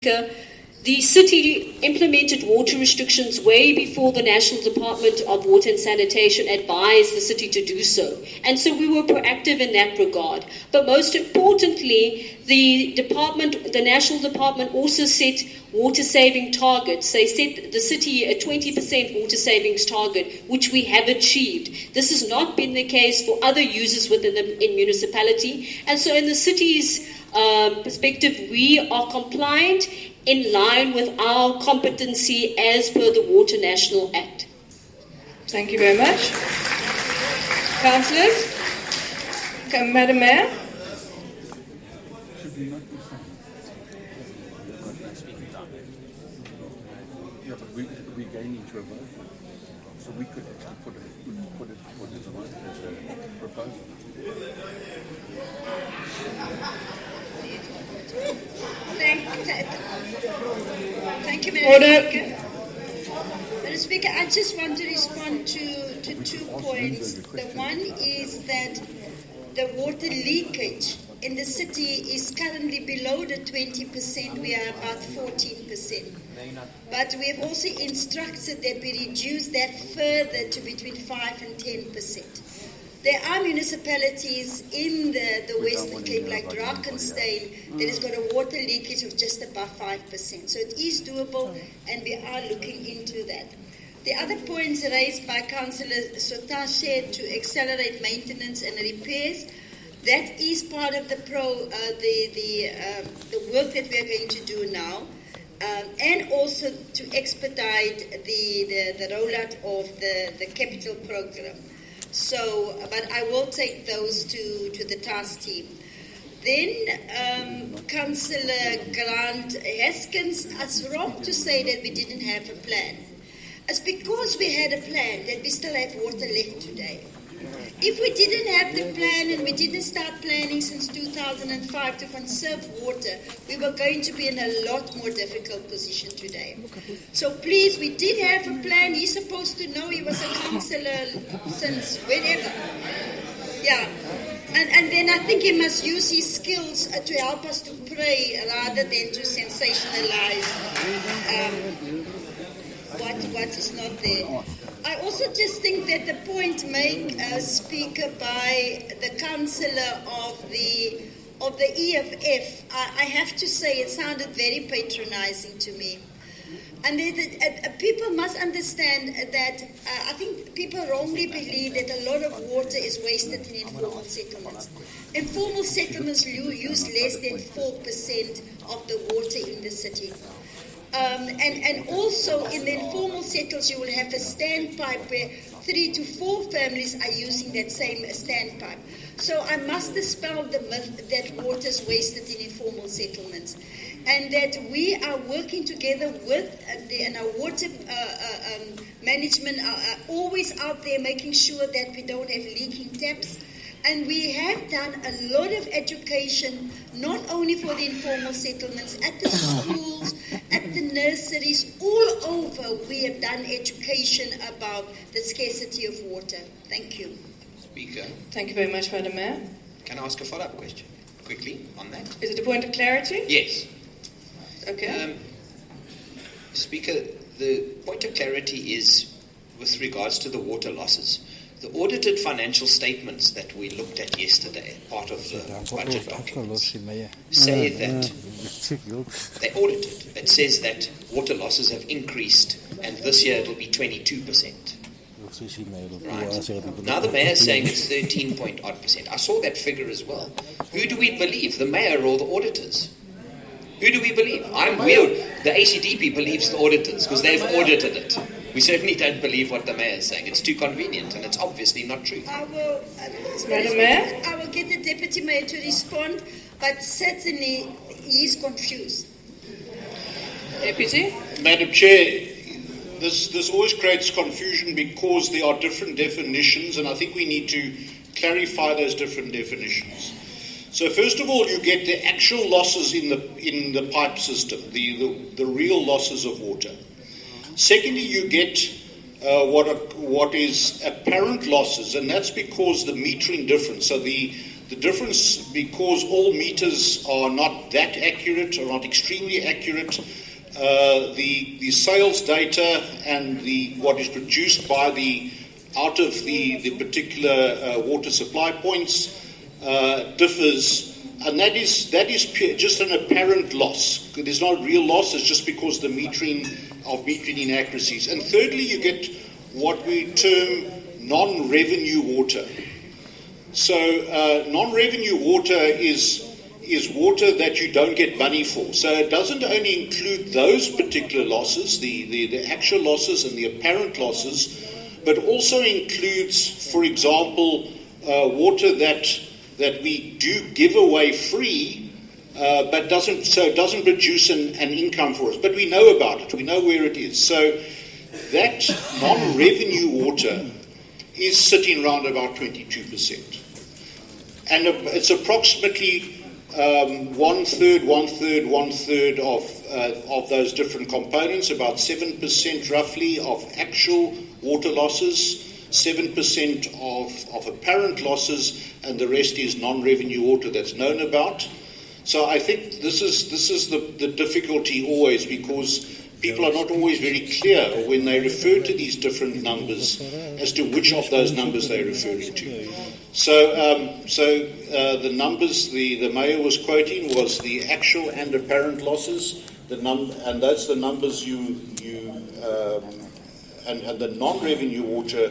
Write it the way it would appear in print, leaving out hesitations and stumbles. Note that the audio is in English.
The city implemented water restrictions way before the National Department of Water and Sanitation advised the city to do so. And so we were proactive in that regard. But most importantly, the National Department also set water saving targets. They set the city a 20% water savings target, which we have achieved. This has not been the case for other users within the municipality. And so in the city's perspective, we are compliant in line with our competency as per the Water National Act. Thank you very much. Councillors? Madam Mayor? Yeah, but we're going into a vote. So we could actually put it as a vote, as a proposal. Thank you, Madam Speaker. Madam Speaker, I just want to respond to 2 points. The one is that the water leakage in the city is currently below the 20%. We are about 14%. But we have also instructed that we reduce that further to between 5 and 10%. There are municipalities in the Western Cape, like Drought, that has got a water leakage of just above 5%. So it is doable, and we are looking into that. The other points raised by Councillor Sotashe to accelerate maintenance and repairs, that is part of the work that we are going to do now, and also to expedite the rollout of the capital program. So, but I will take those to the task team. Then, Councillor Grant Haskins, it's wrong to say that we didn't have a plan. It's because we had a plan that we still have water left today. If we didn't have the plan and we didn't start planning since 2005 to conserve water, we were going to be in a lot more difficult position today. So please, we did have a plan. He's supposed to know. He was a councillor since whenever. Yeah. And then I think he must use his skills to help us to pray rather than to sensationalize what is not there. I also just think that the point made, Speaker, by the councillor of the EFF, I have to say it sounded very patronizing to me. And people must understand that I think people wrongly believe that a lot of water is wasted in informal settlements. Informal settlements use less than 4% of the water in the city. And also in the informal settles, you will have a standpipe where 3 to 4 families are using that same standpipe. So I must dispel the myth that water is wasted in informal settlements, and that we are working together with and our water management are always out there making sure that we don't have leaking taps. And we have done a lot of education, not only for the informal settlements, at the schools, at the nurseries, all over we have done education about the scarcity of water. Thank you. Speaker. Thank you very much, Madam Mayor. Can I ask a follow-up question quickly on that? Is it a point of clarity? Yes. Okay. Speaker, the point of clarity is with regards to the water losses. The audited financial statements that we looked at yesterday, part of the budget documents, say that they audited. It says that water losses have increased, and this year it will be 22%. Right. Now the mayor is saying it's 13-point-odd%. I saw that figure as well. Who do we believe, the mayor or the auditors? Who do we believe? The ACDP believes the auditors because they've audited it. We certainly don't believe what the mayor is saying. It's too convenient, and it's obviously not true. I will, Madam Mayor? I will get the Deputy Mayor to respond, but certainly he is confused. Deputy? Madam Chair, this always creates confusion because there are different definitions, and I think we need to clarify those different definitions. So first of all, you get the actual losses in the pipe system, the real losses of water. Secondly, you get what is apparent losses, and that's because the metering difference, so the The difference, because all meters are not that accurate, or not extremely accurate, the sales data and what is produced by out of the particular water supply points differs, and that is just an apparent loss. There's not real loss. It's just because the metering inaccuracies. And thirdly, you get what we term non-revenue water. So non-revenue water is water that you don't get money for. So it doesn't only include those particular losses, the actual losses and the apparent losses, but also includes, for example, water that we do give away free, but doesn't produce an income for us. But we know about it. We know where it is. So that non-revenue water is sitting around about 22%. And it's approximately one third of those different components, about 7% roughly of actual water losses, 7% of apparent losses, and the rest is non-revenue water that's known about. So I think this is the difficulty always, because people are not always very clear when they refer to these different numbers as to which of those numbers they're referring to. So the numbers the mayor was quoting was the actual and apparent losses, and that's the numbers and the non-revenue water